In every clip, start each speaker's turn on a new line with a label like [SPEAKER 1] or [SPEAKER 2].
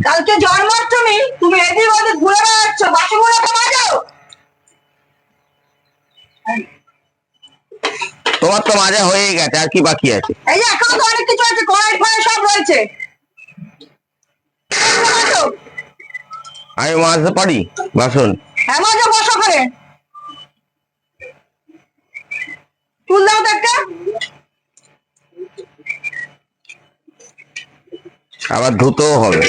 [SPEAKER 1] কালকে জন্মাষ্টমী, তুমি এদিক ওদিক ঘুরে বেড়াচ্ছ, বাসনগুলোকে মাজাও।
[SPEAKER 2] তোমার তো মাজা হয়ে গেছে, আর কি বাকি আছে?
[SPEAKER 1] এই যে এখনো তো অনেক কিছু আছে, কড়াই ফড়াই সব রয়েছে।
[SPEAKER 2] আমি মাজতে পারি বাসন?
[SPEAKER 1] হ্যাঁ মাজা, বসো করে। চুল দাও তো একটা।
[SPEAKER 2] আবার ধুতেও হবে।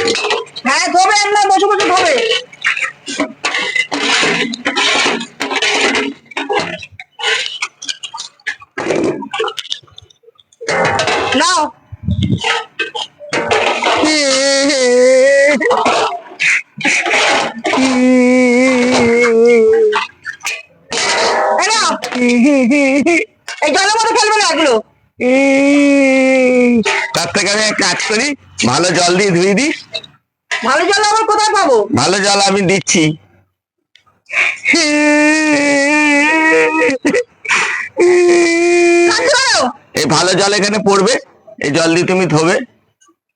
[SPEAKER 1] হ্যাঁ ধোবে, না বসে বসে ধোবে। নাও। এই জলের মধ্যে ফেলবে না এগুলো।
[SPEAKER 2] তার থেকে আমি এক কাজ করি, ভালো জল দিয়ে ধুয়ে দিই।
[SPEAKER 1] ভালো জল আবার কোথায় পাবো?
[SPEAKER 2] ভালো জল আমি দিচ্ছি। এই ভালো জল এখানে পড়বে, এই জল দিয়ে তুমি ধোবে।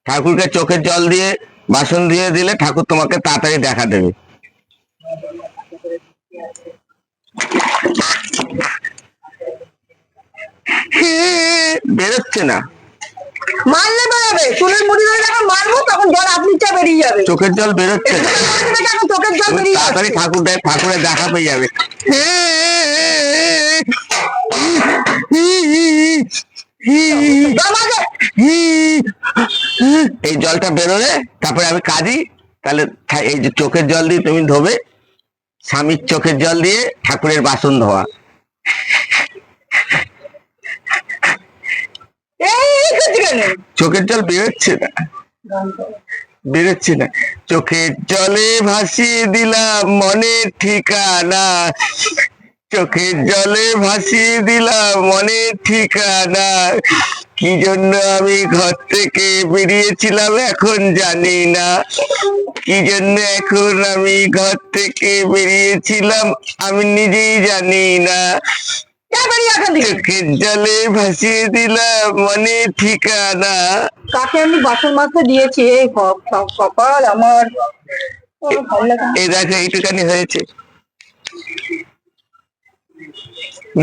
[SPEAKER 2] ঠাকুরকে চোখের জল দিয়ে বাসন দিয়ে দিলে ঠাকুর তোমাকে তাড়াতাড়ি দেখা দেবে। বেরোচ্ছে না।
[SPEAKER 1] মারলে বেরোবে, চুলের মুড়ি ধরে যখন মারবো তখন জল আপনি চা বেরিয়ে যাবে।
[SPEAKER 2] চোখের জল বেরোচ্ছে না,
[SPEAKER 1] চোখের জল বেরিয়ে যাবে,
[SPEAKER 2] তাড়াতাড়ি ঠাকুরের দেখা পেয়ে যাবে। এই জলটা বেরোলে তারপরে আমি কাজি, তাহলে এই যে চোখের জল দিয়ে তুমি ধোবে, স্বামীর চোখের জল দিয়ে ঠাকুরের বাসন ধোয়া। চোখের জল বেরোচ্ছে না, বেরোচ্ছে না। চোখের জলে ভাসিয়ে দিলাম মনের ঠিকানা, চোখের জলে ভাসিয়ে দিলাম মনের ঠিকানা। কি জন্য আমি ঘর থেকে বেরিয়েছিলাম এখন জানি না, কি জন্য এখন আমি ঘর থেকে বেরিয়েছিলাম আমি নিজেই জানি না। চোখের জলে ভাসিয়ে দিলাম মনের ঠিকানা।
[SPEAKER 1] কাকে আমি বাসন মাজতে দিয়েছি, এই কপাল আমার।
[SPEAKER 2] এই দেখো এইটুখানি হয়েছে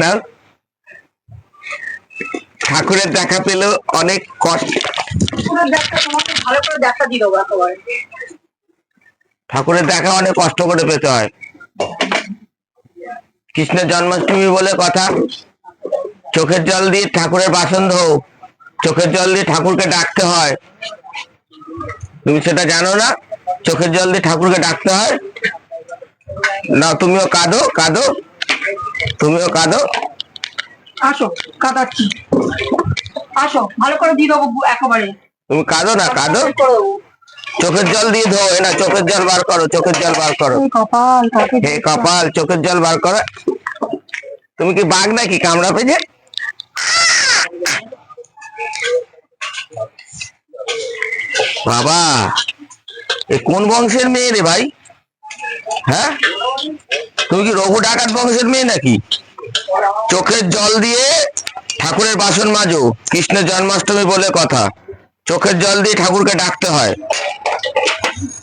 [SPEAKER 2] না। ঠাকুরের দেখা পেলেও অনেক কষ্ট।
[SPEAKER 1] তোমাকে ভালো করে দেখা দিল একেবারে।
[SPEAKER 2] ঠাকুরের দেখা অনেক কষ্ট করে পেতে হয়। কৃষ্ণের জন্মাষ্টমী বলে কথা, চোখের জল দিয়ে ঠাকুরের বাসন ধোও, চোখের জল দিয়ে ঠাকুরকে ডাকতে হয়। তুমি সেটা জানো না? চোখের জল দিয়ে ঠাকুরকে ডাকতে হয় না। তুমিও কাঁদো, কাঁদো, তুমিও কাঁদো।
[SPEAKER 1] আসো কাঁদাচ্ছি, আসো ভালো করে দিয়ে দেবো একেবারে।
[SPEAKER 2] তুমি কাঁদো না, কাঁদো। চোখের জল দিয়ে ধো, না চোখের জল বার করো, চোখের জল বার করো।
[SPEAKER 1] কপাল,
[SPEAKER 2] হে কপাল, চোখের জল বার করো। তুমি কি বাঘ নাকি কামড়া পেয়েছে? বাবা, এ কোন বংশের মেয়ে রে ভাই? হ্যাঁ, তুমি কি রঘু ডাকাত বংশের মেয়ে নাকি? চোখের জল দিয়ে ঠাকুরের বাসন মাজো, কৃষ্ণের জন্মাষ্টমী বলে কথা। চোখের জল দিয়ে ঠাকুরকে ডাকতে হয়।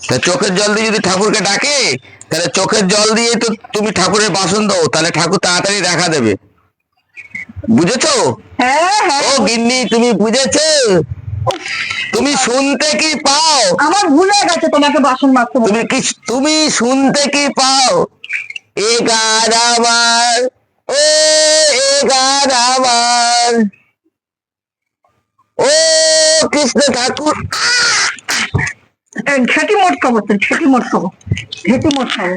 [SPEAKER 2] তা চোখের জল দিয়ে যদি ঠাকুরকে ডাকে, তাহলে চোখের জল দিয়ে তো তুমি ঠাকুরের বাসন দাও, তাহলে ঠাকুর তাড়াতাড়ি দেখা দেবে। বুঝেছো? ও গিন্নি, তুমি বুঝেছো? তুমি শুনতে কি পাও?
[SPEAKER 1] আমার ভুলে গেছে তোমাকে বাসন মাজতে।
[SPEAKER 2] তুমি শুনতে কি পাও? এ গান আমার, ও এ গান আমার, ও কৃষ্ণ ঠাকুর।
[SPEAKER 1] ঘেটি মোট খাবো তো, ঘেটি মোট খাবো, ঘেটি মোট খাবো।